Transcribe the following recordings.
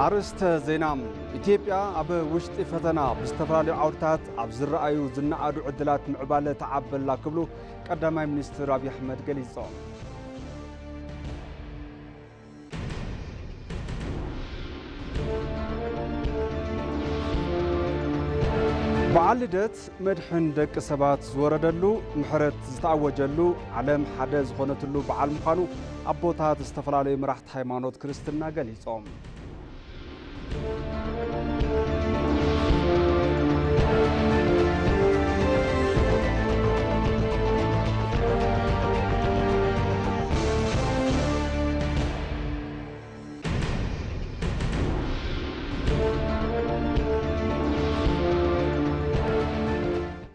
አርስተ ዜና ኢትዮጵያ ኣብ ውሽጢ ፈተና ብዝተፈላለዩ ዓውድታት ኣብ ዝረኣዩ ዝነኣዱ ዕድላት ምዕባለ ተዓበላ ክብሉ ቀዳማይ ሚኒስትር አብይ አሕመድ ገሊጾም። በዓል ልደት መድሕን ደቂ ሰባት ዝወረደሉ ምሕረት ዝተኣወጀሉ ዓለም ሓደ ዝኾነትሉ በዓል ምዃኑ ኣቦታት ዝተፈላለዩ መራሕቲ ሃይማኖት ክርስትና ገሊጾም።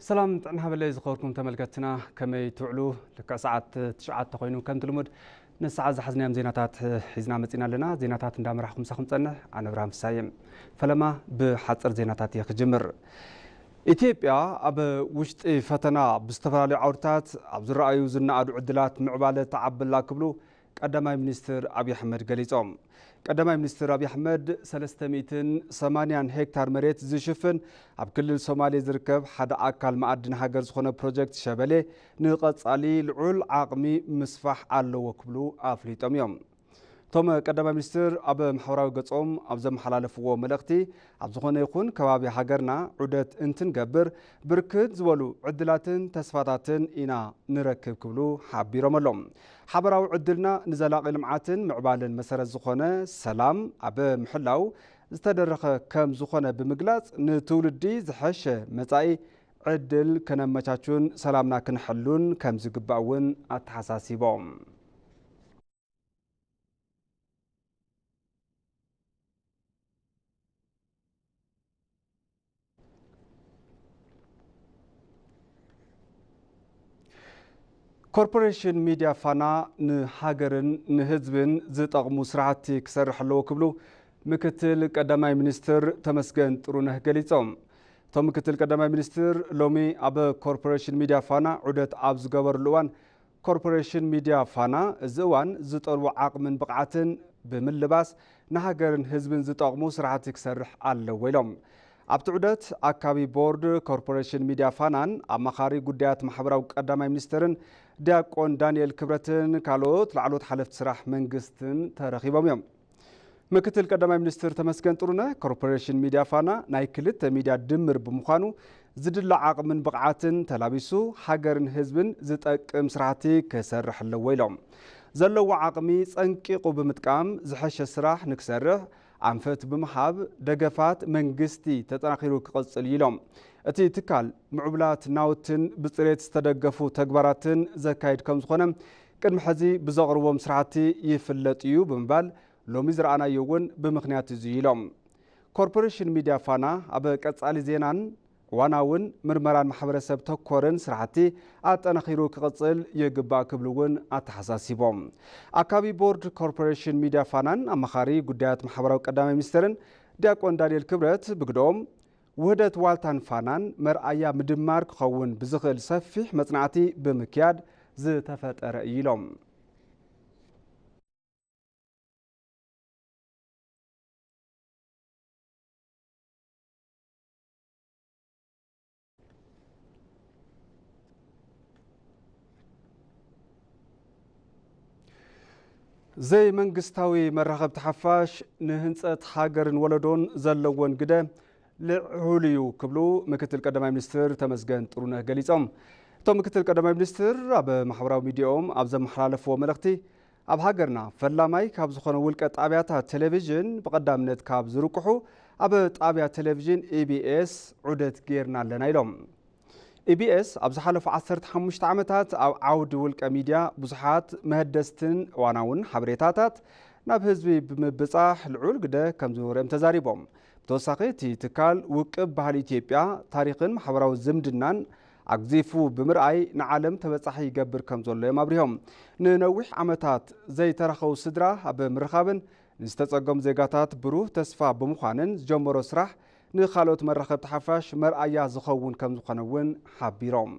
سلام طعنا بلي زخوركم تملكتنا كما يتوعلو لك ساعات 9 تخوينو كم تلمود نسعى زحزنا زيناتات حزنا مصينا لنا زيناتات اندامرحكم ساخم صنح انا ابراهيم سايم فلما بحصر زيناتات يخجمر ኢትዮጵያ ኣብ ውሽጢ ፈተና ብዝተፈላለዩ ዓውድታት ኣብ ዝረኣዩ ዝነኣዱ ዕድላት ምዕባለ ተዓብላ ክብሉ ቀዳማይ ሚኒስትር አብይ አሕመድ ገሊጾም። ቀዳማይ ሚኒስትር አብይ አሕመድ 380 ሄክታር መሬት ዝሽፍን ኣብ ክልል ሶማሌ ዝርከብ ሓደ ኣካል ማዕድን ሃገር ዝኾነ ፕሮጀክት ሸበሌ ንቐጻሊ ልዑል ዓቕሚ ምስፋሕ ኣለዎ ክብሉ ኣፍሊጦም እዮም። ቶም ቀዳማይ ሚኒስትር ኣብ ማሕበራዊ ገጾም ኣብ ዘመሓላለፍዎ መልእኽቲ ኣብ ዝኾነ ይኹን ከባቢ ሃገርና ዑደት እንትንገብር ብርክት ዝበሉ ዕድላትን ተስፋታትን ኢና ንረክብ ክብሉ ሓቢሮም ኣሎም። ሓበራዊ ዕድልና ንዘላቒ ልምዓትን ምዕባልን መሰረት ዝኾነ ሰላም ኣብ ምሕላው ዝተደረኸ ከም ዝኾነ ብምግላጽ ንትውልዲ ዝሐሸ መጻኢ ዕድል ከነመቻቹን ሰላምና ክንሕሉን ከም ዝግባእ እውን ኣተሓሳሲቦም። ኮርፖሬሽን ሚዲያ ፋና ንሃገርን ንህዝብን ዝጠቕሙ ስራሕቲ ክሰርሕ ኣለዎ ክብሉ ምክትል ቀዳማይ ሚኒስትር ተመስገን ጥሩነህ ገሊጾም። እቶም ምክትል ቀዳማይ ሚኒስትር ሎሚ ኣብ ኮርፖሬሽን ሚዲያ ፋና ዑደት ኣብ ዝገበርሉ እዋን ኮርፖሬሽን ሚዲያ ፋና እዚ እዋን ዝጠልቦ ዓቕምን ብቕዓትን ብምልባስ ንሃገርን ህዝብን ዝጠቕሙ ስራሕቲ ክሰርሕ ኣለዎ ኢሎም። ኣብቲ ዑደት ኣካቢ ቦርድ ኮርፖሬሽን ሚዲያ ፋናን ኣማኻሪ ጉዳያት ማሕበራዊ ቀዳማይ ሚኒስትርን ዲያቆን ዳንኤል ክብረትን ካልኦት ላዕሎት ሓለፍቲ ስራሕ መንግስትን ተረኺቦም እዮም። ምክትል ቀዳማይ ሚኒስትር ተመስገን ጥሩነህ ኮርፖሬሽን ሚዲያ ፋና ናይ ክልተ ሚድያ ድምር ብምዃኑ ዝድለ ዓቕምን ብቕዓትን ተላቢሱ ሃገርን ህዝብን ዝጠቅም ስራሕቲ ክሰርሕ ኣለዎ ኢሎም። ዘለዎ ዓቕሚ ፀንቂቑ ብምጥቃም ዝሐሸ ስራሕ ንክሰርሕ ኣንፈት ብምሃብ ደገፋት መንግስቲ ተጠናኺሩ ክቕፅል ኢሎም። እቲ ትካል ምዕቡላት ናውትን ብፅሬት ዝተደገፉ ተግባራትን ዘካይድ ከም ዝኾነ ቅድሚ ሕዚ ብዘቕርቦም ስራሕቲ ይፍለጥ እዩ ብምባል ሎሚ ዝረኣናዮ እውን ብምኽንያት እዚ ኢሎም። ኮርፖሬሽን ሚድያ ፋና ኣብ ቀጻሊ ዜናን ዋናውን ምርመራን ማሕበረሰብ ተኮርን ስራሕቲ ኣጠናኺሩ ክቕፅል ይግባእ ክብሉ እውን ኣተሓሳሲቦም። ኣካቢ ቦርድ ኮርፖሬሽን ሚድያ ፋናን ኣማኻሪ ጉዳያት ማሕበራዊ ቀዳማይ ሚኒስትርን ዲያቆን ዳንኤል ክብረት ብግዶም ውህደት ዋልታን ፋናን መርኣያ ምድማር ክኸውን ብዝኽእል ሰፊሕ መጽናዕቲ ብምክያድ ዝተፈጠረ ኢሎም። ዘይ መንግስታዊ መራኸብቲ ሓፋሽ ንህንፀት ሃገርን ወለዶን ዘለዎን ግደ ልዑል እዩ ክብሉ ምክትል ቀዳማይ ሚኒስትር ተመስገን ጥሩነህ ገሊጾም። እቶም ምክትል ቀዳማይ ሚኒስትር ኣብ ማሕበራዊ ሚድያኦም ኣብ ዘመሓላለፍዎ መልእኽቲ ኣብ ሃገርና ፈላማይ ካብ ዝኾነ ውልቀ ጣብያታት ቴሌቪዥን ብቐዳምነት ካብ ዝርክሑ ኣብ ጣብያ ቴሌቪዥን ኢቢኤስ ዑደት ጌርና ኣለና ኢሎም። ኢቢኤስ ኣብ ዝሓለፉ 15 ዓመታት ኣብ ዓውዲ ውልቀ ሚድያ ብዙሓት መህደስትን እዋናውን ሓበሬታታት ናብ ህዝቢ ብምብፃሕ ልዑል ግደ ከም ዝነበሮም ተዛሪቦም። ብተወሳኺ እቲ ትካል ውቅብ ባህሊ ኢትዮጵያ ታሪኽን ማሕበራዊ ዝምድናን ኣግዚፉ ብምርኣይ ንዓለም ተበፃሒ ይገብር ከም ዘሎ እዮም ኣብሪሆም። ንነዊሕ ዓመታት ዘይተረኸቡ ስድራ ኣብ ምርኻብን ንዝተፀገሙ ዜጋታት ብሩህ ተስፋ ብምዃንን ዝጀመሮ ስራሕ ንኻልኦት መራኸብቲ ሓፋሽ መርኣያ ዝኸውን ከም ዝኾነ እውን ሓቢሮም።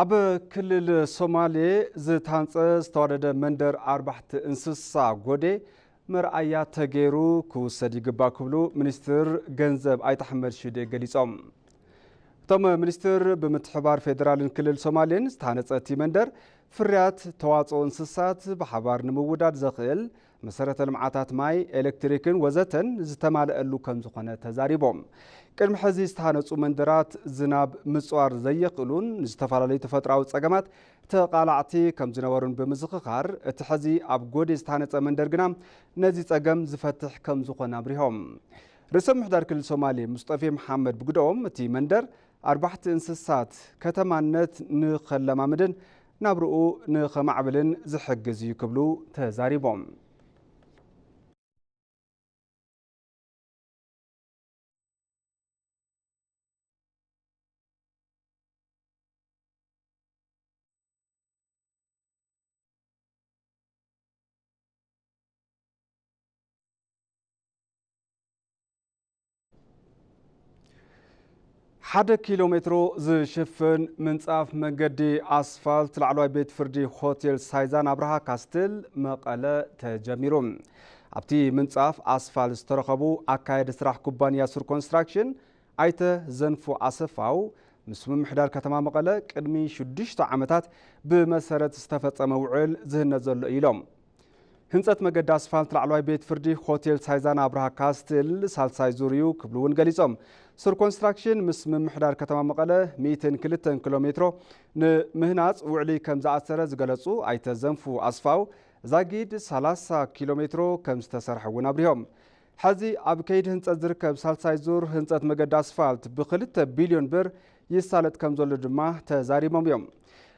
ኣብ ክልል ሶማሌ ዝተሃንፀ ዝተዋደደ መንደር 4 እንስሳ ጎዴ መርኣያ ተገይሩ ክውሰድ ይግባእ ክብሉ ሚኒስትር ገንዘብ ኣይተ ኣሕመድ ሽዴ ገሊፆም። እቶም ሚኒስትር ብምትሕባር ፌደራልን ክልል ሶማሌን ዝተሃነፀ እቲ መንደር ፍርያት ተዋፅኦ እንስሳት ብሓባር ንምውዳድ ዘኽእል መሰረተ ልምዓታት ማይ ኤሌክትሪክን ወዘተን ዝተማልአሉ ከም ዝኾነ ተዛሪቦም። ቅድሚ ሕዚ ዝተሃነፁ መንደራት ዝናብ ምፅዋር ዘየኽእሉን ዝተፈላለዩ ተፈጥራዊ ፀገማት ተቃላዕቲ ከም ዝነበሩን ብምዝኽኻር እቲ ሕዚ ኣብ ጎዴ ዝተሃነፀ መንደር ግና ነዚ ፀገም ዝፈትሕ ከም ዝኾነ ኣብሪሆም። ርእሰ ምምሕዳር ክልል ሶማሌ ሙስጠፌ መሓመድ ብግድኦም እቲ መንደር 4 እንስሳት ከተማነት ንኸለማምድን ናብርኡ ንኸማዕብልን ዝሕግዝ እዩ ክብሉ ተዛሪቦም። ሓደ ኪሎ ሜትሮ ዝሽፍን ምንጻፍ መንገዲ ኣስፋልት ላዕለዋይ ቤት ፍርዲ ሆቴል ሳይዛን ኣብርሃ ካስትል መቐለ ተጀሚሩ። ኣብቲ ምንጻፍ ኣስፋልት ዝተረኸቡ ኣካየዲ ስራሕ ኩባንያ ሱር ኮንስትራክሽን ኣይተ ዘንፉ ኣሰፋው ምስ ምምሕዳር ከተማ መቐለ ቅድሚ 6 ዓመታት ብመሰረት ዝተፈጸመ ውዕል ዝህነት ዘሎ ኢሎም። ህንፀት መገዲ ኣስፋልት ላዕለዋይ ቤት ፍርዲ ሆቴል ሳይዛን ኣብርሃ ካስትል ሳልሳይ ዙር እዩ ክብሉ እውን ገሊፆም። ሱር ኮንስትራክሽን ምስ ምምሕዳር ከተማ መቐለ 102 ኪሎ ሜትሮ ንምህናፅ ውዕሊ ከም ዝኣሰረ ዝገለጹ ኣይተ ዘንፉ ኣስፋው ዛጊድ 30 ኪሎ ሜትሮ ከም ዝተሰርሐ እውን ኣብሪሆም። ሕዚ ኣብ ከይዲ ህንፀት ዝርከብ ሳልሳይ ዙር ህንፀት መገዲ ኣስፋልት ብ2 ቢልዮን ብር ይሳለጥ ከም ዘሎ ድማ ተዛሪቦም እዮም።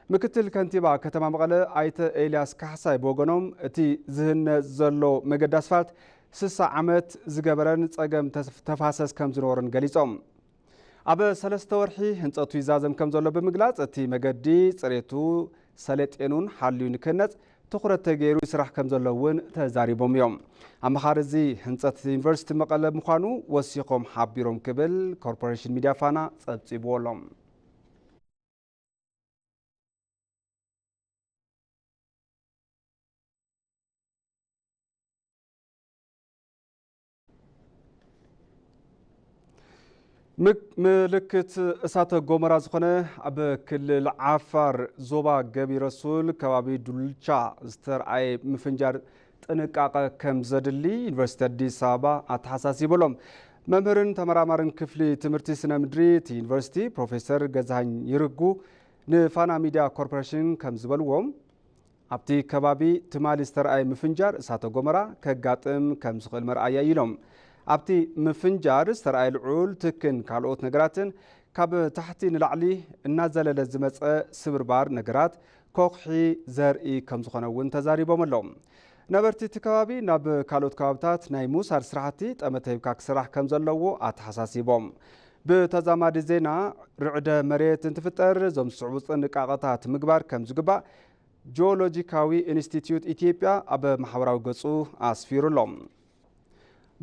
ምክትል ከንቲባ ከተማ መቐለ ኣይተ ኤልያስ ካሕሳይ ብወገኖም እቲ ዝህነፅ ዘሎ መገዲ ኣስፋልት 60 ዓመት ዝገበረን ፀገም ተፋሰስ ከም ዝነበሮን ገሊፆም። ኣብ 3 ወርሒ ህንፀቱ ይዛዘም ከም ዘሎ ብምግላፅ እቲ መገዲ ፅሬቱ ሰለጤኑን ሓልዩ ንክህነፅ ትኩረት ተገይሩ ይስራሕ ከም ዘሎ እውን ተዛሪቦም እዮም። ኣመኻሪ እዚ ህንፀት ዩኒቨርሲቲ መቐለ ምዃኑ ወሲኾም ሓቢሮም ክብል ኮርፖሬሽን ሚድያ ፋና ፀብፂብዎሎም። ምልክት እሳተ ጎመራ ዝኾነ ኣብ ክልል ዓፋር ዞባ ገቢ ረሱል ከባቢ ዱልቻ ዝተርኣየ ምፍንጃር ጥንቃቐ ከም ዘድሊ ዩኒቨርሲቲ ኣዲስ ኣበባ ኣተሓሳሲበሎም። መምህርን ተመራማርን ክፍሊ ትምህርቲ ስነ ምድሪ እቲ ዩኒቨርሲቲ ፕሮፌሰር ገዛሃኝ ይርጉ ንፋና ሚድያ ኮርፖሬሽን ከም ዝበልዎም ኣብቲ ከባቢ ትማሊ ዝተርኣየ ምፍንጃር እሳተ ጎመራ ከጋጥም ከም ዝኽእል መርኣያ ኢሎም። ኣብቲ ምፍንጃር ዝተርኣየ ልዑል ትክን ካልኦት ነገራትን ካብ ታሕቲ ንላዕሊ እናዘለለ ዝመፀ ስብርባር ነገራት ኮኽሒ ዘርኢ ከም ዝኾነ እውን ተዛሪቦም ኣለዎም። ነበርቲ እቲ ከባቢ ናብ ካልኦት ከባቢታት ናይ ሙሳድ ስራሕቲ ጠመተ ሂብካ ክስራሕ ከም ዘለዎ ኣተሓሳሲቦም። ብተዛማዲ ዜና ርዕደ መሬት እንትፍጠር ዘምስዕቡ ጥንቃቐታት ምግባር ከም ዝግባእ ጂኦሎጂካዊ ኢንስቲትዩት ኢትዮጵያ ኣብ ማሕበራዊ ገጹ ኣስፊሩሎም።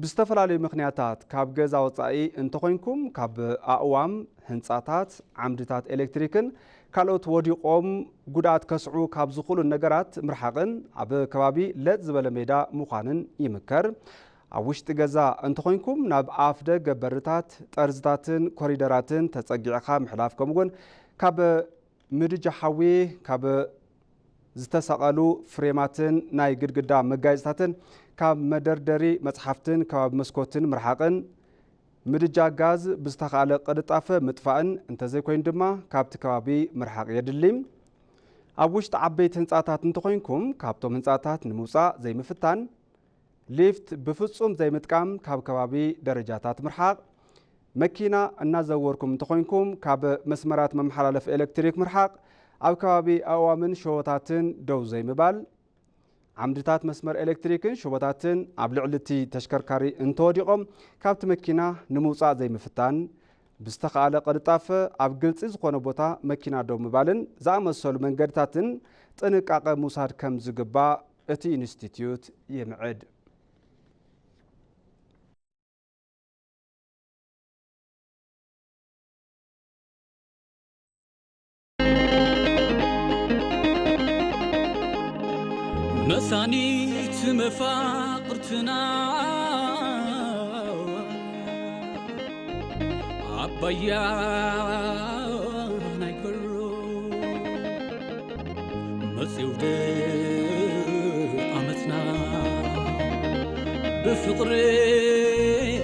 ብዝተፈላለዩ ምክንያታት ካብ ገዛ ወፃኢ እንተኮይንኩም ካብ ኣእዋም ህንፃታት ዓምድታት ኤሌክትሪክን ካልኦት ወዲቆም ጉድኣት ከስዑ ካብ ዝኽእሉ ነገራት ምርሓቅን ኣብ ከባቢ ለጥ ዝበለ ሜዳ ምዃንን ይምከር። ኣብ ውሽጢ ገዛ እንተኮይንኩም ናብ ኣፍ ደገ በርታት ጠርዝታትን ኮሪደራትን ተፀጊዕኻ ምሕላፍ ከምኡውን ካብ ምድጃ ሓዊ ካብ ዝተሰቐሉ ፍሬማትን ናይ ግድግዳ መጋየፅታትን ካብ መደርደሪ መፅሓፍትን ከባቢ መስኮትን ምርሓቅን ምድጃ ጋዝ ብዝተኻእለ ቅልጣፈ ምጥፋእን እንተዘይኮይኑ ድማ ካብቲ ከባቢ ምርሓቅ የድሊ። ኣብ ውሽጢ ዓበይቲ ህንፃታት እንተኮይንኩም ካብቶም ህንፃታት ንምውፃእ ዘይምፍታን ሊፍት ብፍጹም ዘይምጥቃም ካብ ከባቢ ደረጃታት ምርሓቅ መኪና እናዘወርኩም እንተኮይንኩም ካብ መስመራት መመሓላለፊ ኤሌክትሪክ ምርሓቅ ኣብ ከባቢ ኣእዋምን ሸቦታትን ደው ዘይምባል ዓምድታት መስመር ኤሌክትሪክን ሸቦታትን ኣብ ልዕሊ እቲ ተሽከርካሪ እንተወዲቖም ካብቲ መኪና ንምውፃእ ዘይምፍታን ብዝተኻእለ ቅልጣፈ ኣብ ግልፂ ዝኾነ ቦታ መኪና ደው ምባልን ዝኣመሰሉ መንገድታትን ጥንቃቐ ምውሳድ ከም ዝግባእ እቲ ኢንስቲትዩት ይምዕድ። مدانيت مفاقرتنا عبايا نايكرو مسيودي أمتنا بفقري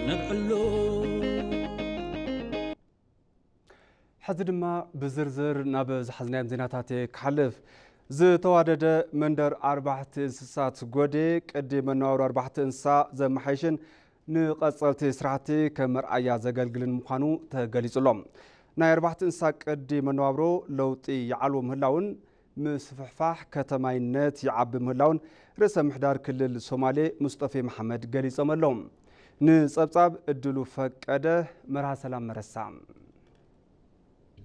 نبحلو حزر ما بزرزر نابز حزنايم زيناتاتي كحلف زتوادد مندر 4 انسسات غودي قدي منور 4 انسا زمحيشن نقصلتي سرعتي كمرأيا زغلغلن مخانو تغليصلوم ناي 4 انسا قدي منوابرو لوطي يعلو مهلاون مسفحفاح كتماينت يعب مهلاون رئيس محدار كلل الصومالي مصطفى محمد غليصملوم نصبصاب ادلو فقده مرها سلام مرسام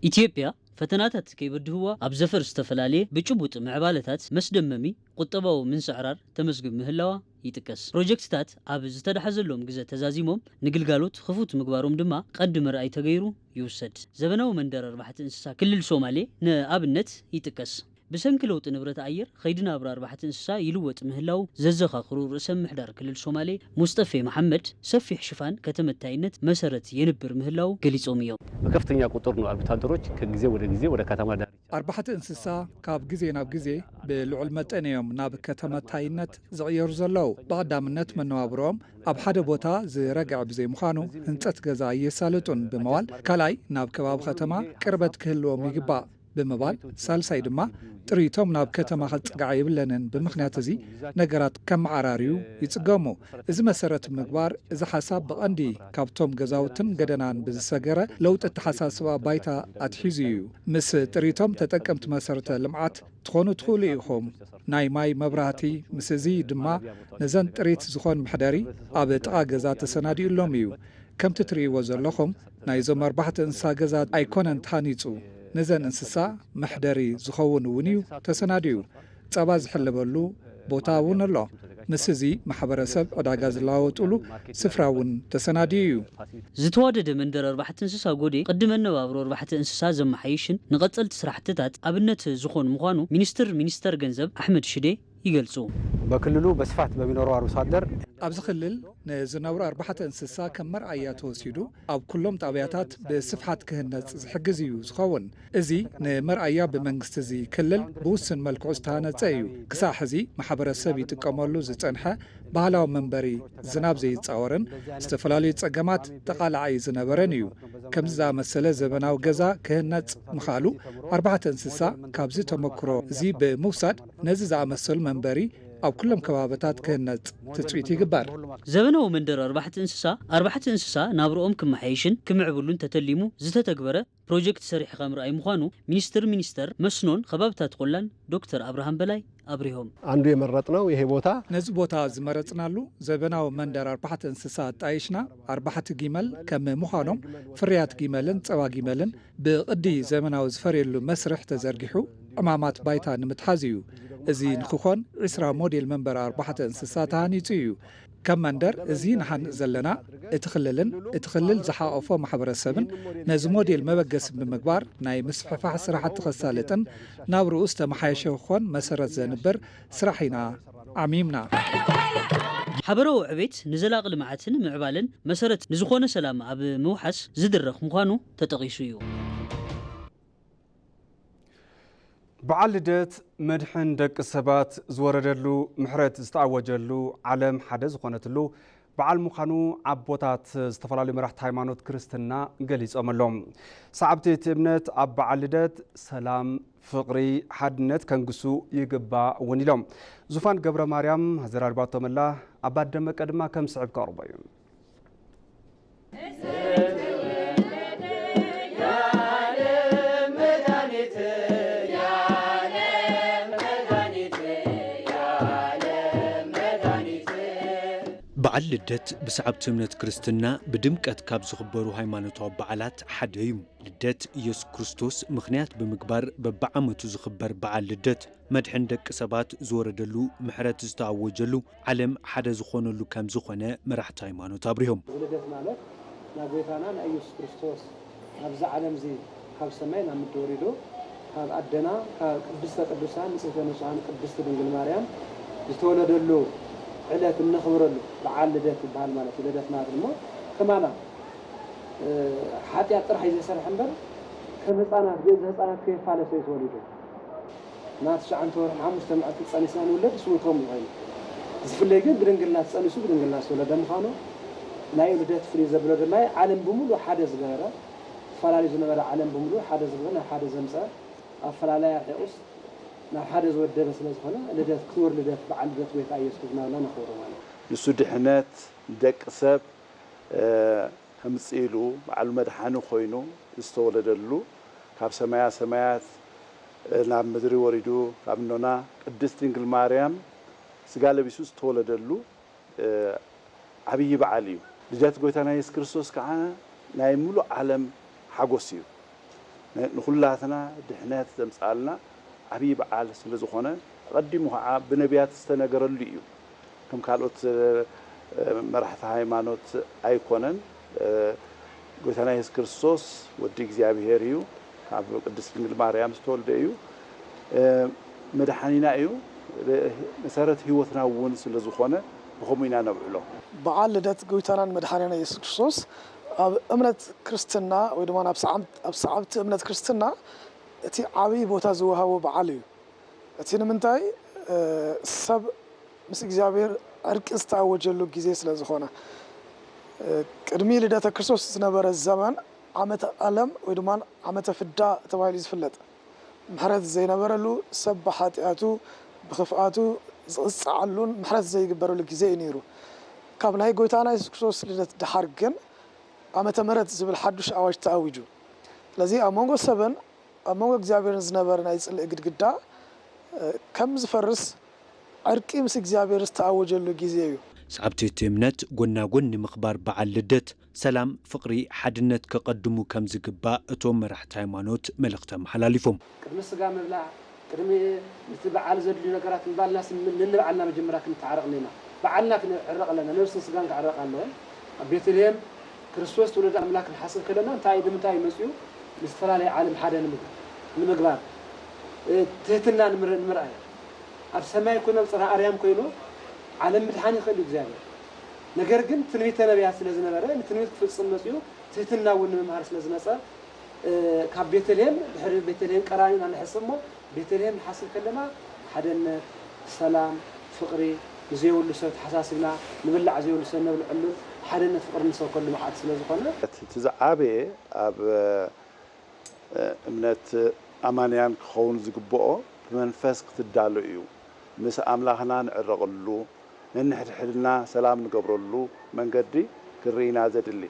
ኢትዮጵያ ፈተናታት ከይበድህዋ ኣብ ዘፈር ዝተፈላልየ ብጭቡጥ ምዕባለታት መስደመሚ ቁጠባዊ ምንስዕራር ተመስግብ ምህላዋ ይጥቀስ ፕሮጀክትታት ኣብ ዝተዳሓዘሎም ግዜ ተዛዚሞም ንግልጋሎት ክፉት ምግባሮም ድማ ቀንዲ መርኣይ ተገይሩ ይውሰድ ዘበናዊ መንደር 4 እንስሳ ክልል ሶማሌ ንኣብነት ይጥቀስ بسنك لوط نبرة أير خيدنا أبرار 4 انسسا يلوط مهلاو ززخا خرور رسم محدار كلل صومالي مصطفى محمد سفيح شفان كتمتاينت مسرت ينبر مهلاو قليصوميو بكفتنيا قطر نو أربطادروች ከጊዜ ወደ ከተማ ዳር 4 እንስሳ ካብ ግዜ ናብ ግዜ ብልዑል መጠንዮም ናብ ከተመታይነት ዝቕየሩ ዘለው ብቐዳምነት መነባብሮም ኣብ ሓደ ቦታ ዝረግዕ ብዘይ ምዃኑ ህንፀት ገዛ እየሳለጡን ብምባል ካልኣይ ናብ ከባቢ ከተማ ቅርበት ክህልዎም ይግባእ ብምባል ሳልሳይ ድማ ጥሪቶም ናብ ከተማ ክጽጋዕ ይብለንን ብምኽንያት እዚ ነገራት ከመዓራርዩ ይጽገሙ እዚ መሰረት ምግባር እዚ ሓሳብ ብቐንዲ ካብቶም ገዛውትን ገደናን ብዝሰገረ ለውጢ ተሓሳስባ ባይታ ኣትሒዙ እዩ ምስ ጥሪቶም ተጠቀምቲ መሰረተ ልምዓት ትኾኑ ትኽእሉ ኢኹም ናይ ማይ መብራህቲ ምስ እዚ ድማ ነዘን ጥሪት ዝኾን ምሕደሪ ኣብ ጥቓ ገዛ ተሰናዲኡሎም እዩ ከምቲ ትርእይዎ ዘለኹም ናይዞም 4 እንስሳ ገዛ ኣይኮነን ተሃኒጹ نزن انسسا محدري زخون ونيو تسناديو ጸባ ዝሕለበሉ ቦታ እውን ኣሎ ምስዚ ማሕበረሰብ ዕዳጋ ዝላወጥሉ ስፍራውን ተሰናዲዩ ዝተዋደደ መንደር 4 እንስሳ ጎዴ ቅድመ ነባብሮ 4 እንስሳ ዘመሓይሽን ንቐጸልቲ ስራሕትታት ኣብነት ዝኾን ምዃኑ ሚኒስተር ገንዘብ አሕመድ ሽዴ ይገልጹ በክልሉ በስፋት በሚኖረው አርሶ አደር ኣብዚ ክልል ንዝነብሩ 4 እንስሳ ከም መርኣያ ተወሲዱ ኣብ ኩሎም ጣብያታት ብስፍሓት ክህነጽ ዝሕግዝ እዩ ዝኸውን እዚ ንመርኣያ ብመንግስቲ እዚ ክልል ብውስን መልክዑ ዝተሃነጸ እዩ ክሳዕ ሕዚ ማሕበረሰብ ይጥቀመሉ ዝጸንሐ ባህላዊ መንበሪ ዝናብ ዘይጻወርን ዝተፈላለዩ ጸገማት ተቃላዓይ ዝነበረን እዩ ከምዛ መሰለ ዘበናዊ ገዛ ክህነጽ ምኻሉ 4 እንስሳ ካብዚ ተመክሮ እዚ ብምውሳድ ነዚ ዝኣመሰሉ መንበሪ ኣብ ኩሎም ከባቢታት ክህነጽ ትጽቢት ይግበር ዘበናዊ መንደር 4 እንስሳ ናብሮኦም ክመሓይሽን ክምዕብሉን ተተሊሙ ዝተተግበረ ፕሮጀክት ሰሪሕ ከምርኣይ ምዃኑ ሚኒስተር መስኖን ከባቢታት ቆላን ዶክተር አብርሃም በላይ አብሪሆም አንዱ የመረጥነው ይሄ ቦታ ነዚ ቦታ ዝመረጽናሉ ዘበናዊ መንደር 4 እንስሳ ጣይሽና 4 ጊመል ከም ምዃኖም ፍርያት ጊመልን ጸባ ጊመልን ብቅዲ ዘመናዊ ዝፈርየሉ መስርሕ ተዘርጊሑ ዕማማት ባይታ ንምትሓዝ እዩ እዚ ንክኾን 20 ሞዴል መንበር 4 እንስሳ ተሃኒጹ እዩ ከም መንደር እዚ ንሓንጽ ዘለና እቲ ክልል ዝሓቆፎ ማሕበረሰብን ነዚ ሞዴል መበገስ ብምግባር ናይ ምስፍሕፋሕ ስራሕቲ ከሳልጥን ናብ ርኡስ ተመሓየሸ ክኾን መሰረት ዘንብር ስራሒና ዓሚምና ሓበራዊ ዕቤት ንዘላቂ ልምዓትን ምዕባልን መሰረት ንዝኾነ ሰላም ኣብ ምውሓስ ዝድረኽ ምዃኑ ተጠቒሱ እዩ በዓል ልደት መድሕን ደቂ ሰባት ዝወረደሉ ምሕረት ዝተኣወጀሉ ዓለም ሓደ ዝኾነትሉ በዓል ምዃኑ ኣቦታት ዝተፈላለዩ መራሕቲ ሃይማኖት ክርስትና ገሊጾመሎም ሰዓብቲ እቲ እምነት ኣብ በዓል ልደት ሰላም ፍቕሪ ሓድነት ከንግሱ ይግባእ እውን ኢሎም ዙፋን ገብረ ማርያም ዘራርባቶምላ ኣብ ደመቀ ድማ ከም ስዕብ ቀርቦ እዩ በዓል ልደት ብሰዓብቲ እምነት ክርስትና ብድምቀት ካብ ዝኽበሩ ሃይማኖታዊ በዓላት ሓደ እዩ ልደት ኢየሱስ ክርስቶስ ምኽንያት ብምግባር በብዓመቱ ዝኽበር በዓል ልደት መድሕን ደቂ ሰባት ዝወረደሉ ምሕረት ዝተኣወጀሉ ዓለም ሓደ ዝኾነሉ ከም ዝኾነ መራሕቲ ሃይማኖት አብሪሆም ልደት ማለት ናብ ጌታና ኢየሱስ ክርስቶስ ኣብዚ ዓለም እዚ ካብ ሰማይ ናብ ምድር ወሪዱ ካብ ኣደና ካብ ቅድስተ ቅዱሳን ንጽሕተ ንጹሓን ቅድስቲ ድንግል ማርያም ዝተወለደሉ ዕለት እንኽብረሉ በዓል ልደት ይበሃል ማለት እዩ። ልደት ማለት ድማ ከማና ሓጢኣት ጥራሕ እዩ ዘሰርሕ እምበር ከም ህፃናት ገዛ ህፃናት ከይፋለሰ የተወለዱ ናብ 9 ወርሒ 5 መዓልቲ ጸኒስና ንውለድ ስውቶም ይኾይኑ ዝፍለይ ግን ብድንግልና ጸኒሱ ብድንግልና ዝተወለደ ምዃኑ ናይ ልደት ፍልይ ዘብሎ ድማ ዓለም ብምሉእ ሓደ ዝገበረ ተፈላለዩ ዝነበረ ዓለም ብምሉእ ሓደ ዝገበረ ናብ ሓደ ዘምፀአ ኣፈላለያ ርሑስ ናብ ሓደ ዝወደበ ስለ ዝኾነ ልደት ክቡር ልደት በዓል ልደት ጎይታ ኢየሱስ ክርስቶስ ነኽብሮ ማለት ንሱ ድሕነት ደቂ ሰብ ከምፂኢሉ በዓሉ መድሓኒ ኮይኑ ዝተወለደሉ ካብ ሰማያ ሰማያት ናብ ምድሪ ወሪዱ ካብ ኖና ቅድስት ድንግል ማርያም ስጋ ለቢሱ ዝተወለደሉ ዓብይ በዓል እዩ። ልደት ጎይታና ኢየሱስ ክርስቶስ ከዓ ናይ ሙሉእ ዓለም ሓጎስ እዩ። ንኹላትና ድሕነት ዘምፃልና ዓብይ በዓል ስለ ዝኾነ ቀዲሙ ከዓ ብነቢያት ዝተነገረሉ እዩ። ከም ካልኦት መራሕቲ ሃይማኖት ኣይኮነን። ጎይታና ኢየሱስ ክርስቶስ ወዲ እግዚአብሔር እዩ። ካብ ቅድስት ድንግል ማርያም ዝተወልደ እዩ። መድሓኒና እዩ። መሰረት ህይወትና እውን ስለ ዝኾነ ብኸምኡ ኢና ነብዕሎ። በዓል ልደት ጎይታናን መድሓኒና ኢየሱስ ክርስቶስ ኣብ እምነት ክርስትና ወይ ድማ ኣብ ሰዓብቲ እምነት ክርስትና እቲ ዓብይ ቦታ ዝወሃቦ በዓል እዩ። እቲ ንምንታይ ሰብ ምስ እግዚአብሔር ዕርቂ ዝተኣወጀሉ ግዜ ስለ ዝኾነ ቅድሚ ልደተ ክርስቶስ ዝነበረ ዘመን ዓመተ ዓለም ወይ ድማ ዓመተ ፍዳ ተባሂሉ ዝፍለጥ ምሕረት ዘይነበረሉ ሰብ ብሓጢኣቱ ብኽፍኣቱ ዝቕፅዓሉን ምሕረት ዘይግበረሉ ግዜ እዩ ነይሩ። ካብ ናይ ጎይታና ኢየሱስ ክርስቶስ ልደት ድሓር ግን ዓመተ ምሕረት ዝብል ሓዱሽ ኣዋጅ ተኣዊጁ። ስለዚ ኣብ መንጎ ሰብን ኣብ መንጎ እግዚኣብሔርን ዝነበረ ናይ ጽልኢ ግድግዳ ከም ዝፈርስ ዕርቂ ምስ እግዚኣብሔር ዝተኣወጀሉ ግዜ እዩ። ሰዓብቲ እቲ እምነት ጎና ጎኒ ምኽባር በዓል ልደት ሰላም፣ ፍቕሪ፣ ሓድነት ከቐድሙ ከም ዝግባእ እቶም መራሕቲ ሃይማኖት መልእኽቲ ኣመሓላሊፎም። ቅድሚ ስጋ ምብላዕ ቅድሚ እቲ በዓል ዘድልዩ ነገራት ምባልና ንንበዓልና መጀመርያ ክንተዓረቕና ኢና። በዓልና ክንዕረቕ ኣለና፣ ነብስን ስጋን ክዕረቕ ኣለዎ። ኣብ ቤተልሔም ክርስቶስ ተወለደ ኣምላክ ንሓስብ ከለና እንታይ ንምንታይ መፅኡ ምስተፈላለየ ዓለም ሓደ ንምግባር ትህትና ንምርኣይ ኣብ ሰማይ ኮይኑ ኣብ ፅርሐ ኣርያም ኮይኑ ዓለም ምድሓን ይኽእል እግዚአብሔር። ነገር ግን ትንቢተ ነቢያት ስለ ዝነበረ ንትንቢት ክፍፅም መፅኡ ትህትና እውን ንምምሃር ስለ ዝመፀ ካብ ቤተልሔም ድሕሪ ቤተልሔም ቀራንዮና ንሕስብ እሞ ቤተልሔም ንሓስብ ከለና ሓደነት፣ ሰላም፣ ፍቕሪ ንዘይብሉ ሰብ ተሓሳሲብና ንብላዕ ዘይብሉ ሰብ ነብልዐሉ ሓደነት ፍቕሪ ንሰብከሉ መዓልቲ ስለ ዝኾነ እቲ ዝዓበየ ኣብ እምነት ኣማንያን ክኸውን ዝግብኦ ብመንፈስ ክትዳሎ እዩ። ምስ ኣምላኽና ንዕረቕሉ ነንሕድሕድና ሰላም ንገብረሉ መንገዲ ክርኢና ዘድሊ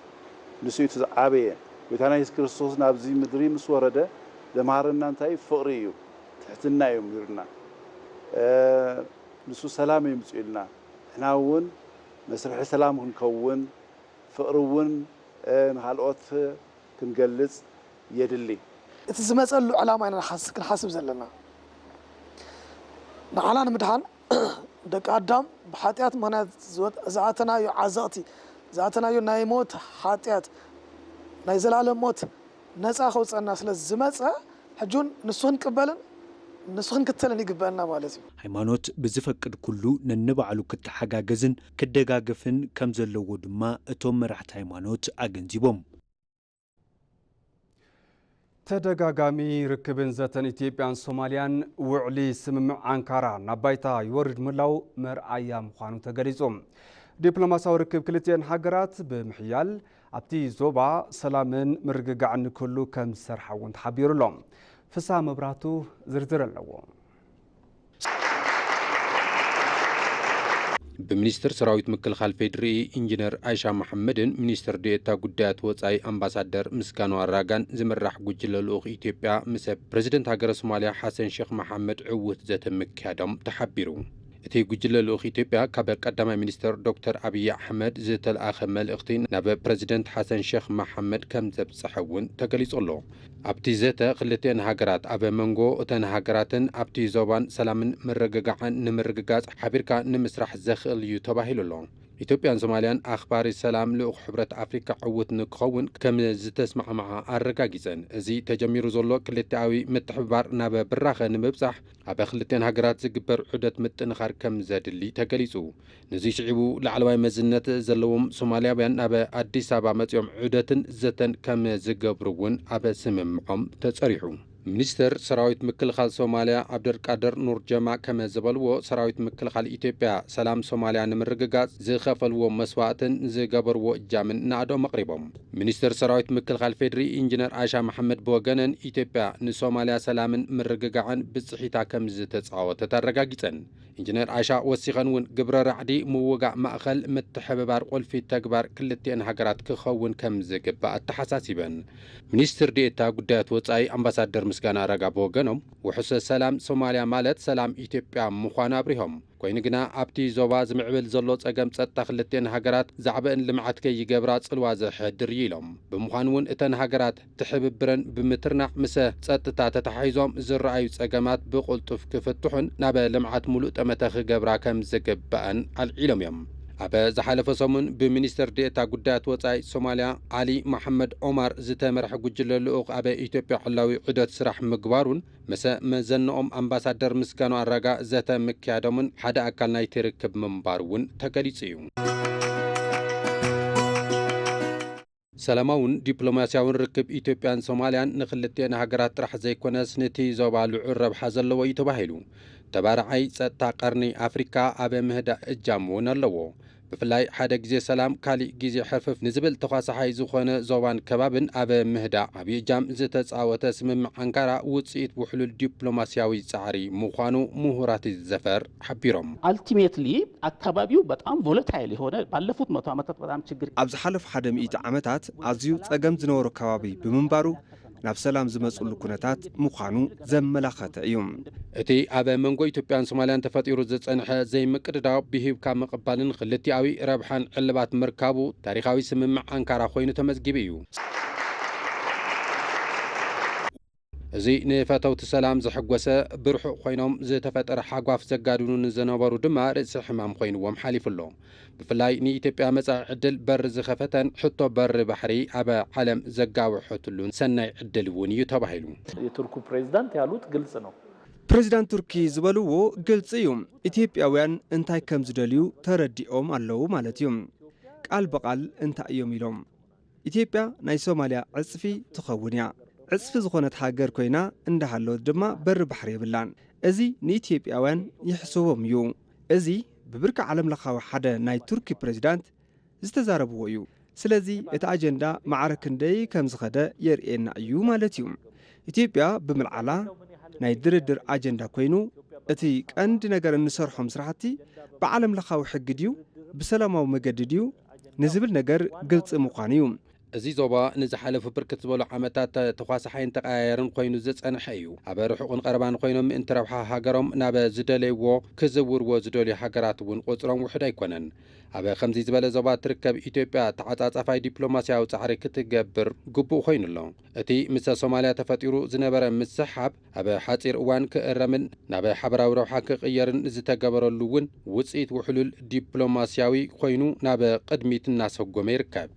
ንሱ እቲ ዝዓበየ ጎይታና ኢየሱስ ክርስቶስ ናብዚ ምድሪ ምስ ወረደ ዘምሃረና እንታይ ፍቕሪ እዩ፣ ትሕትና እዩ ምሂሩና። ንሱ ሰላም እዩ ምፅኡ ኢልና ንሕና እውን መስርሒ ሰላም ክንከውን ፍቕሪ እውን ንካልኦት ክንገልጽ የድሊ። እቲ ዝመፀሉ ዕላማ ኢና ክንሓስብ ዘለና ንዓና ንምድሓን ደቂ ኣዳም ብሓጢኣት ምኽንያት ዝኣተናዮ ዓዘቕቲ ዝኣተናዮ ናይ ሞት ሓጢኣት ናይ ዘላለም ሞት ነፃ ከውፀና ስለ ዝመፀ ሕጁን ንሱ ክንቅበልን ንሱ ክንክተልን ይግበአና ማለት እዩ። ሃይማኖት ብዝፈቅድ ኩሉ ነንባዕሉ ክትሓጋገዝን ክደጋገፍን ከም ዘለዎ ድማ እቶም መራሕቲ ሃይማኖት ኣገንዚቦም። ተደጋጋሚ ርክብን ዘተን ኢትዮጵያን ሶማልያን ውዕሊ ስምምዕ አንካራ ናብ ባይታ ይወርድ ምላው መርኣያ ምዃኑ ተገሊጾም። ዲፕሎማሲያዊ ርክብ ክልቲአን ሃገራት ብምሕያል ኣብቲ ዞባ ሰላምን ምርግጋዕን ንክህሉ ከም ዝሰርሓ እውን ተሓቢሩሎም። ፍስሓ መብራህቱ ዝርዝር ኣለዎ። بمنستر سراويت مكلخال فيدري إنجنير عائشة محمدن منستر ديتا قدات وصاي أمباسادر مسكانو الراغان زمرح قجل الأخ إثيوبيا مسب بريزيدنت هاجر الصوماليا حسن شيخ محمد عوت ذات مكادم تحبيرو اتي قجل الأخ إثيوبيا كابل قدام منستر دكتور أبي أحمد زيت الآخمال اختين نابا بريزيدنت حسن شيخ محمد كم زب صحون تقليص الله أبتي زيتا خلتين هاجرات أبا منغو أتن هاجراتن أبتي زوبان سلامن مرققعن نمرققاز حبيركا نمسرح زخل يتباهل الله ኢትዮጵያን ሶማልያን ኣኽባሪ ሰላም ልኡኽ ሕብረት ኣፍሪካ ዕውት ንክኸውን ከም ዝተስማዕምዓ ኣረጋጊፀን እዚ ተጀሚሩ ዘሎ ክልተኣዊ ምትሕብባር ናብ ብራኸ ንምብጻሕ ኣብ ክልተን ሃገራት ዝግበር ዑደት ምጥንኻር ከም ዘድሊ ተገሊጹ ነዚ ሽዒቡ ላዕለዋይ መዝነት ዘለዎም ሶማልያውያን ናብ ኣዲስ ኣበባ መጺኦም ዑደትን ዘተን ከም ዝገብሩ እውን ኣብ ስምምዖም ተጸሪሑ ሚኒስተር ሰራዊት ምክልኻል ሶማልያ ዓብደልቃድር ኑር ጀማ ከም ዝበልዎ ሰራዊት ምክልኻል ኢትዮጵያ ሰላም ሶማልያ ንምርግጋጽ ዝኸፈልዎ መስዋዕትን ዝገበርዎ እጃምን ንኣዶም ኣቕሪቦም ሚኒስተር ሰራዊት ምክልኻል ፌድሪ ኢንጂነር አይሻ መሐመድ ብወገነን ኢትዮጵያ ንሶማልያ ሰላምን ምርግጋዕን ብጽሒታ ከም ዝተጻወተት ኣረጋጊጸን ኢንጂነር አይሻ ወሲኸን እውን ግብረ ራዕዲ ምውጋዕ ማእኸል ምትሕብባር ቁልፊ ተግባር ክልተን ሃገራት ክኸውን ከም ዝግባእ ተሓሳሲበን ሚኒስትር ዴኤታ ጉዳያት ወጻኢ ኣምባሳደር ምስጋና አረጋ ብወገኖም ውሕሰ ሰላም ሶማልያ ማለት ሰላም ኢትዮጵያ ምዃኑ አብሪሆም ኮይኑ ግና ኣብቲ ዞባ ዝምዕብል ዘሎ ጸገም ጸጥታ ክልተን ሃገራት ዛዕበን ልምዓት ከይገብራ ጽልዋ ዘሕድር ኢሎም ብምዃኑ እውን እተን ሃገራት ትሕብብረን ብምትርናዕ ምስ ጸጥታ ተተሓሒዞም ዝረኣዩ ጸገማት ብቁልጡፍ ክፍትሑን ናብ ልምዓት ሙሉእ ጠመተ ክገብራ ከም ዝግባአን ኣልዒሎም እዮም ኣብ ዝሓለፈ ሰሙን ብሚኒስተር ዴኤታ ጉዳያት ወጻኢ ሶማልያ አሊ መሐመድ ኦማር ዝተመርሐ ጉጅለ ልኡኽ ኣብ ኢትዮጵያ ሕላዊ ዑደት ስራሕ ምግባሩን ምስ መዘንኦም ኣምባሳደር ምስጋኑ ኣረጋ ዘተ ምክያዶምን ሓደ ኣካል ናይቲ ርክብ ምንባር እውን ተገሊጹ እዩ ሰላማውን ዲፕሎማስያውን ርክብ ኢትዮጵያን ሶማልያን ንክልተን ሃገራት ጥራሕ ዘይኮነስ ነቲ ዞባ ልዑል ረብሓ ዘለዎ እዩ ተባሂሉ ተባርዓይ ጸጥታ ቀርኒ ኣፍሪካ ኣብ ምህዳእ እጃም እውን ኣለዎ ብፍላይ ሓደ ግዜ ሰላም ካሊእ ግዜ ሕርፍፍ ንዝብል ተኳሳሓይ ዝኾነ ዞባን ከባብን ኣብ ምህዳእ ዓብዪ እጃም ዝተጻወተ ስምምዕ አንካራ ውፅኢት ውሕሉል ዲፕሎማስያዊ ጻዕሪ ምዃኑ ምሁራት ዘፈር ሓቢሮም አልቲሜትሊ አካባቢው በጣም ቮለታይል የሆነ ባለፉት 100 ዓመታት በጣም ችግር ኣብ ዝሓለፉ 100 ዓመታት ኣዝዩ ጸገም ዝነበሮ ከባቢ ብምንባሩ ናብ ሰላም ዝመጽሉ ኩነታት ምዃኑ ዘመላኸተ እዩ እቲ ኣብ መንጎ ኢትዮጵያን ሶማልያን ተፈጢሩ ዝጸንሐ ዘይምቅድዳው ብሂብካ ምቕባልን ክልቲኣዊ ረብሓን ዕልባት ምርካቡ ታሪኻዊ ስምምዕ አንካራ ኮይኑ ተመዝጊቡ እዩ እዚ ንፈተውቲ ሰላም ዝሕጎሰ ብርሑቕ ኮይኖም ዝተፈጠረ ሓጓፍ ዘጋድኑ ንዝነበሩ ድማ ርእሲ ሕማም ኮይኑዎም ሓሊፉሎ ብፍላይ ንኢትዮጵያ መጻኢ ዕድል በሪ ዝኸፈተን ሕቶ በሪ ባሕሪ ኣብ ዓለም ዘጋውሐትሉን ሰናይ ዕድል እውን እዩ ተባሂሉ የቱርኩ ፕሬዝዳንት ያሉት ግልጽ ነው ፕሬዝዳንት ቱርኪ ዝበልዎ ግልጽ እዩ ኢትዮጵያውያን እንታይ ከም ዝደልዩ ተረዲኦም ኣለዉ ማለት እዩ ቃል በቃል እንታይ እዮም ኢሎም ኢትዮጵያ ናይ ሶማልያ ዕጽፊ ትኸውን እያ ዕጽፊ ዝኾነት ሃገር ኮይና እንዳሃለወት ድማ በሪ ባሕሪ የብላን እዚ ንኢትዮጵያውያን ይሕስቦም እዩ እዚ ብብርኪ ዓለም ለኻዊ ሓደ ናይ ቱርኪ ፕሬዝዳንት ዝተዛረብዎ እዩ ስለዚ እቲ ኣጀንዳ ማዕረ ክንደይ ከም ዝኸደ የርእየና እዩ ማለት እዩ ኢትዮጵያ ብምልዓላ ናይ ድርድር ኣጀንዳ ኮይኑ እቲ ቀንዲ ነገር እንሰርሖም ስራሕቲ ብዓለም ለኻዊ ሕጊ ድዩ ብሰላማዊ መገዲ ድዩ ንዝብል ነገር ግልጽ ምዃኑ እዩ እዚ ዞባ ንዝሓለፉ ብርክት ዝበሉ ዓመታት ተኳሳሓይን ተቀያየርን ኮይኑ ዝጸንሐ እዩ ኣብ ርሑቕን ቀረባን ኮይኖም ምእንቲ ረብሓ ሃገሮም ናብ ዝደለይዎ ክዝውርዎ ዝደልዩ ሃገራት እውን ቁፅሮም ውሕድ ኣይኮነን ኣብ ከምዚ ዝበለ ዞባ ትርከብ ኢትዮጵያ ተዓጻጻፋይ ዲፕሎማስያዊ ጻዕሪ ክትገብር ግቡእ ኮይኑሎ እቲ ምስ ሶማልያ ተፈጢሩ ዝነበረ ምስሓብ ኣብ ሓፂር እዋን ክእረምን ናብ ሓበራዊ ረብሓ ክቕየርን ዝተገበረሉ እውን ውፅኢት ውሕሉል ዲፕሎማስያዊ ኮይኑ ናብ ቅድሚት እናሰጎመ ይርከብ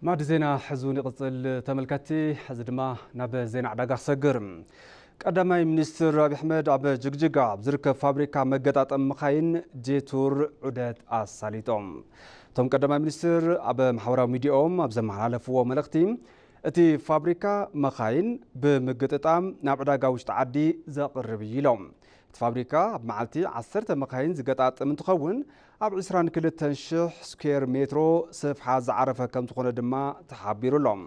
ማድ ዜና ሕዙን ይቕጽል ተመልካቲ ሕዚ ድማ ናብ ዜና ዕዳጋ ክሰግር ቀዳማይ ሚኒስትር አብይ አሕመድ ኣብ ጅግጅጋ ዝርከብ ፋብሪካ መገጣጠም መኻይን ጄቱር ዑደት ኣሳሊጦም እቶም ቀዳማይ ሚኒስትር ኣብ ማሕበራዊ ሚድያኦም ኣብ ዘመሓላለፍዎ መልእኽቲ እቲ ፋብሪካ መኻይን ብምግጥጣም ናብ ዕዳጋ ውሽጢ ዓዲ ዘቕርብ እዩ ኢሎም እቲ ፋብሪካ ኣብ መዓልቲ 10 መኻይን ዝገጣጥም እንትኸውን ኣብ 22,000 ስኩዌር ሜትሮ ስፍሓ ዝዓረፈ ከም ዝኾነ ድማ ተሓቢሩሎም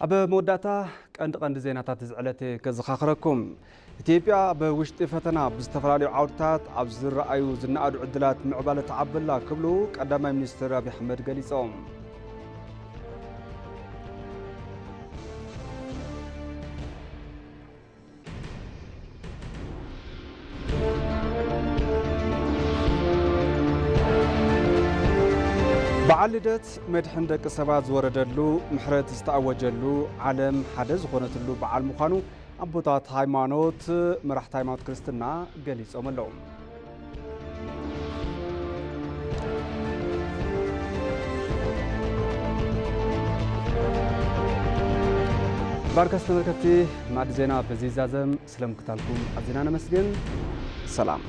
ኣብ መወዳእታ ቀንዲ ዜናታት ዝዕለተ ከዘኻኽረኩም ኢትዮጵያ በውሽጢ ፈተና ብዝተፈላለዩ ዓውድታት ኣብ ዝረኣዩ ዝነኣዱ ዕድላት ምዕባለ ተዓብላ ክብሉ ቀዳማይ ሚኒስትር አብይ አሕመድ ገሊጾም በዓል ልደት መድሕን ደቂ ሰባት ዝወረደሉ ምሕረት ዝተኣወጀሉ ዓለም ሓደ ዝኾነትሉ በዓል ምዃኑ ኣቦታት ሃይማኖት መራሕቲ ሃይማኖት ክርስትና ገሊጾም ኣለዉ ባርከስ ተመልከቲ ማዕድ ዜና በዚ ዛዘም ስለምክታልኩም ኣዝና ነመስግን ሰላም